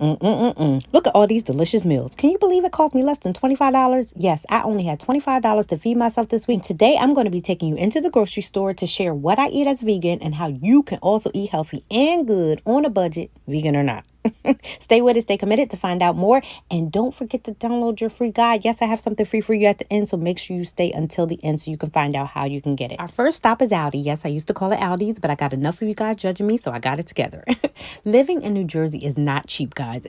Look at all these delicious meals. Can you believe it cost me less than $25? Yes, I only had $25 to feed myself this week. Today, I'm going to be taking you into the grocery store to share what I eat as vegan and how you can also eat healthy and good on a budget, vegan or not. Stay with it, stay committed to find out more. And don't forget to download your free guide. Yes, I have something free for you at the end, so make sure you stay until the end so you can find out how you can get it. Our first stop is Aldi. Yes, I used to call it Aldi's, but I got enough of you guys judging me, so I got it together. Living in New Jersey is not cheap, guys.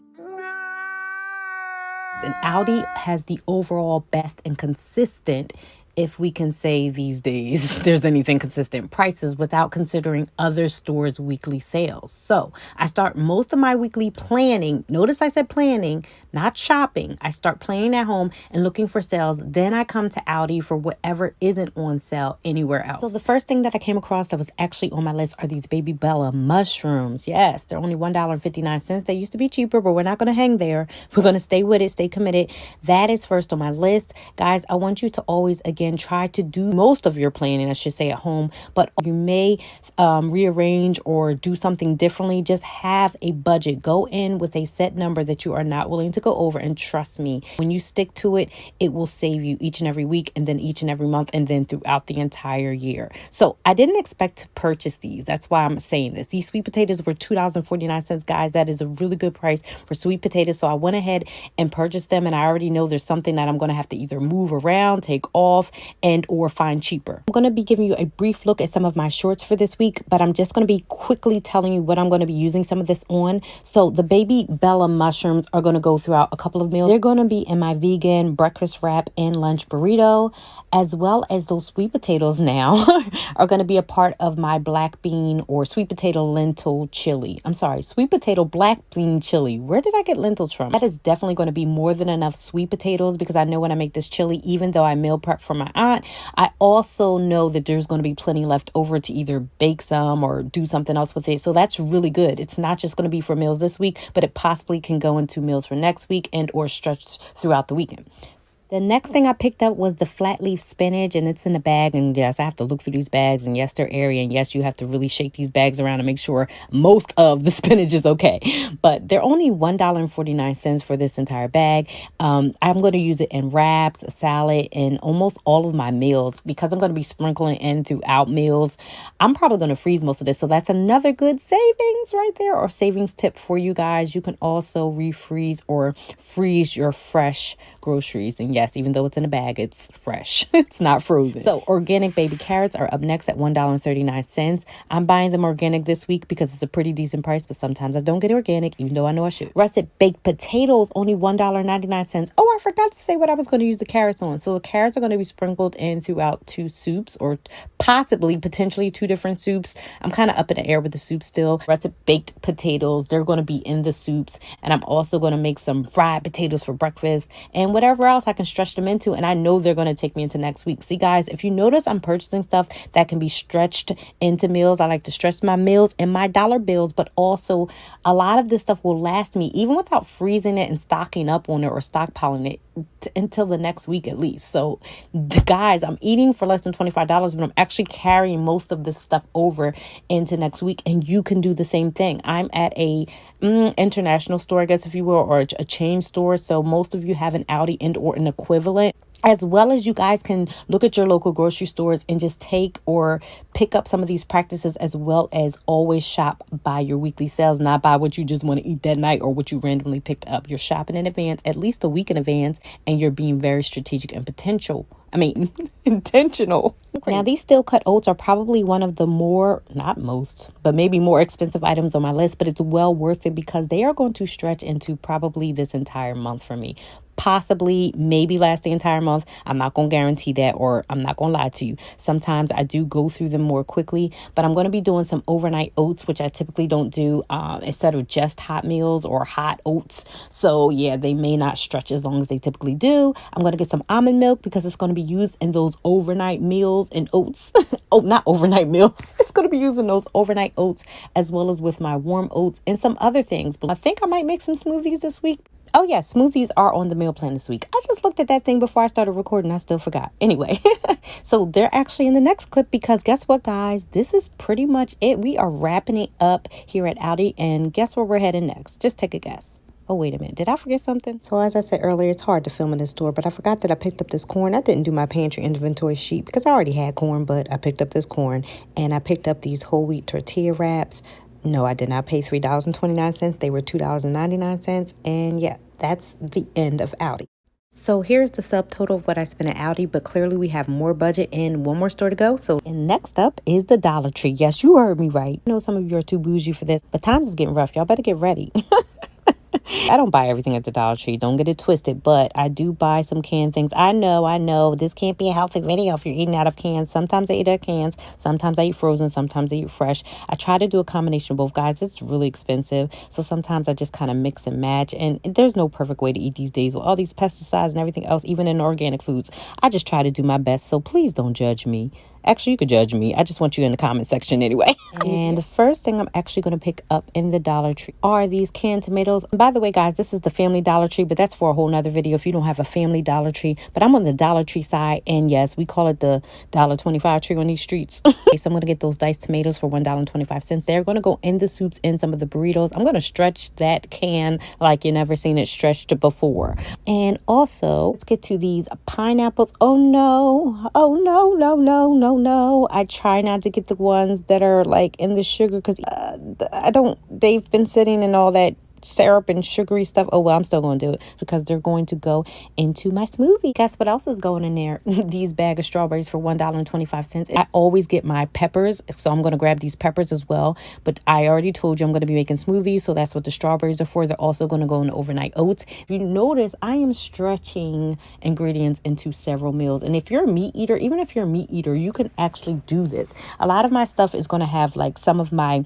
And Aldi has the overall best and consistent, if we can say these days there's anything consistent, prices without considering other stores' weekly sales. So I start most of my weekly planning. Notice I said planning, not shopping. I start planning at home and looking for sales. Then I come to Aldi for whatever isn't on sale anywhere else. So the first thing that I came across that was actually on my list are these Baby Bella mushrooms. Yes, they're only $1.59. They used to be cheaper, but we're not going to hang there. We're going to stay with it, stay committed. That is first on my list. Guys, I want you to always, again, try to do most of your planning, I should say, at home, but you may rearrange or do something differently. Just have a budget. Go in with a set number that you are not willing to go over, and trust me, when you stick to it, it will save you each and every week, and then each and every month, and then throughout the entire year. So I didn't expect to purchase these. That's why I'm saying this. These sweet potatoes were $2.49, guys. That is a really good price for sweet potatoes. So I went ahead and purchased them, and I already know there's something that I'm going to have to either move around, take off, and or find cheaper. I'm going to be giving you a brief look at some of my shorts for this week, but I'm just going to be quickly telling you what I'm going to be using some of this on. So the Baby Bella mushrooms are going to go throughout a couple of meals. They're going to be in my vegan breakfast wrap and lunch burrito, as well as those sweet potatoes now are going to be a part of my black bean or sweet potato lentil chili. I'm sorry, sweet potato black bean chili. Where did I get lentils from? That is definitely going to be more than enough sweet potatoes, because I know when I make this chili, even though I meal prep for my aunt, I also know that there's going to be plenty left over to either bake some or do something else with it. So that's really good. It's not just going to be for meals this week, but it possibly can go into meals for next week and or stretch throughout the weekend. The next thing I picked up was the flat leaf spinach, and it's in a bag. And yes, I have to look through these bags, and yes, they're airy. And yes, you have to really shake these bags around to make sure most of the spinach is okay. But they're only $1.49 for this entire bag. I'm going to use it in wraps, salad, and almost all of my meals, because I'm going to be sprinkling in throughout meals. I'm probably going to freeze most of this. So that's another good savings right there, or savings tip for you guys. You can also refreeze or freeze your fresh groceries. And yes, even though it's in a bag, it's fresh. It's not frozen. So organic baby carrots are up next at $1.39. I'm buying them organic this week because it's a pretty decent price, but sometimes I don't get organic, even though I know I should. Russet baked potatoes, only $1.99. Oh, I forgot to say what I was going to use the carrots on. So the carrots are going to be sprinkled in throughout 2 soups, or potentially 2 different soups. I'm kind of up in the air with the soup still. Russet baked potatoes, they're going to be in the soups. And I'm also going to make some fried potatoes for breakfast and whatever else I can stretch them into, and I know they're going to take me into next week. See, guys, if you notice, I'm purchasing stuff that can be stretched into meals. I like to stretch my meals and my dollar bills, but also a lot of this stuff will last me even without freezing it and stocking up on it or stockpiling it until the next week at least. So guys, I'm eating for less than $25, but I'm actually carrying most of this stuff over into next week, and you can do the same thing. I'm at a international store, I guess, if you will, or a chain store. So most of you have an Aldi and or an equivalent. As well as you guys can look at your local grocery stores and just take or pick up some of these practices, as well as always shop by your weekly sales, not by what you just want to eat that night or what you randomly picked up. You're shopping in advance, at least a week in advance, and you're being very strategic and intentional. Now, these steel cut oats are probably one of the more, not most, but maybe more expensive items on my list, but it's well worth it because they are going to stretch into probably this entire month for me. Possibly, maybe last the entire month. I'm not going to guarantee that, or I'm not going to lie to you. Sometimes I do go through them more quickly, but I'm going to be doing some overnight oats, which I typically don't do instead of just hot meals or hot oats. So yeah, they may not stretch as long as they typically do. I'm going to get some almond milk because it's going to be used in those overnight meals and oats. Oh, not overnight meals. It's going to be used in those overnight oats, as well as with my warm oats and some other things. But I think I might make some smoothies this week. Oh yeah, smoothies are on the meal plan this week. I just looked at that thing before I started recording. I still forgot. Anyway, so they're actually in the next clip, because guess what, guys? This is pretty much it. We are wrapping it up here at Aldi, and guess where we're heading next? Just take a guess. Oh, wait a minute. Did I forget something? So as I said earlier, it's hard to film in this store, but I forgot that I picked up this corn. I didn't do my pantry inventory sheet because I already had corn, but I picked up this corn and I picked up these whole wheat tortilla wraps. No, I did not pay $3.29. They were $2.99. And yeah, that's the end of Aldi. So here's the subtotal of what I spent at Aldi, but clearly we have more budget and one more store to go. So and next up is the Dollar Tree. Yes, you heard me right. I know some of you are too bougie for this, but times is getting rough. Y'all better get ready. I don't buy everything at the Dollar Tree. Don't get it twisted, but I do buy some canned things. I know. This can't be a healthy video if you're eating out of cans. Sometimes I eat out of cans. Sometimes I eat frozen. Sometimes I eat fresh. I try to do a combination of both, guys. It's really expensive. So sometimes I just kind of mix and match. And there's no perfect way to eat these days with all these pesticides and everything else, even in organic foods. I just try to do my best. So please don't judge me. Actually, you could judge me. I just want you in the comment section anyway. And the first thing I'm actually going to pick up in the Dollar Tree are these canned tomatoes. And by the way, guys, this is the family Dollar Tree, but that's for a whole nother video if you don't have a family Dollar Tree. But I'm on the Dollar Tree side. And yes, we call it the $1.25 tree on these streets. Okay, so I'm going to get those diced tomatoes for $1.25. They're going to go in the soups, in some of the burritos. I'm going to stretch that can like you never seen it stretched before. And also, let's get to these pineapples. Oh, no. No. I try not to get the ones that are like in the sugar because they've been sitting in all that syrup and sugary stuff. Oh, well, I'm still going to do it because they're going to go into my smoothie. Guess what else is going in there? These bag of strawberries for $1.25. I always get my peppers, so I'm going to grab these peppers as well. But I already told you I'm going to be making smoothies, so that's what the strawberries are for. They're also going to go in the overnight oats. If you notice, I am stretching ingredients into several meals. And if you're a meat eater, even if you're a meat eater, you can actually do this. A lot of my stuff is going to have like some of my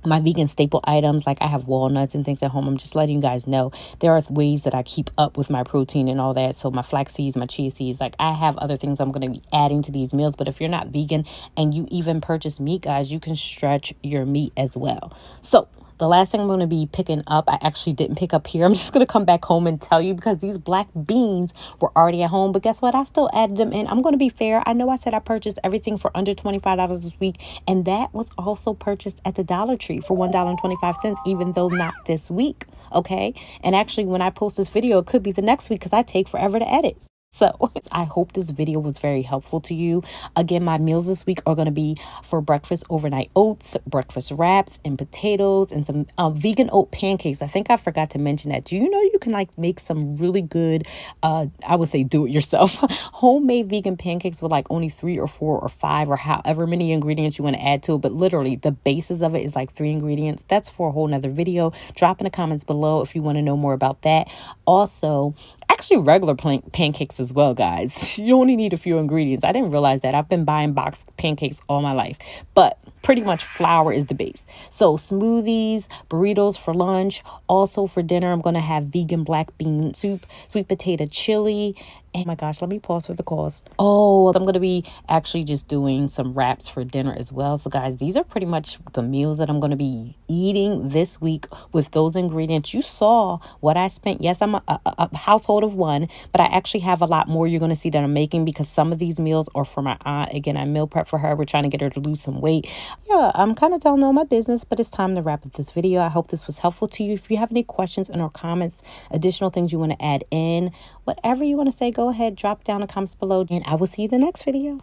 vegan staple items, like I have walnuts and things at home. I'm just letting you guys know there are ways that I keep up with my protein and all that. So my flax seeds, my chia seeds, like I have other things I'm going to be adding to these meals. But if you're not vegan and you even purchase meat, guys, you can stretch your meat as well. So the last thing I'm going to be picking up, I actually didn't pick up here. I'm just going to come back home and tell you because these black beans were already at home. But guess what? I still added them in. I'm going to be fair. I know I said I purchased everything for under $25 this week. And that was also purchased at the Dollar Tree for $1.25, even though not this week. Okay. And actually, when I post this video, it could be the next week because I take forever to edit. So I hope this video was very helpful to you. Again, my meals this week are going to be for breakfast, overnight oats, breakfast wraps, and potatoes, and some vegan oat pancakes. I think I forgot to mention that. Do you know you can like make some really good, I would say do it yourself, homemade vegan pancakes with like only 3 or 4 or 5 or however many ingredients you want to add to it. But literally the basis of it is like 3 ingredients. That's for a whole nother video. Drop in the comments below if you want to know more about that. Also, actually regular pancakes as well, guys. You only need a few ingredients. I didn't realize that. I've been buying boxed pancakes all my life, but pretty much flour is the base. So smoothies, burritos for lunch. Also for dinner, I'm going to have vegan black bean soup, sweet potato chili. Oh my gosh, let me pause for the cost. Oh, I'm going to be actually just doing some wraps for dinner as well. So guys, these are pretty much the meals that I'm going to be eating this week with those ingredients. You saw what I spent. Yes, I'm a household of one, but I actually have a lot more you're going to see that I'm making because some of these meals are for my aunt. Again, I meal prep for her. We're trying to get her to lose some weight. Yeah, I'm kind of telling all my business, but it's time to wrap up this video. I hope this was helpful to you. If you have any questions in our comments, additional things you want to add in, whatever you want to say, go ahead, drop down in the comments below, and I will see you in the next video.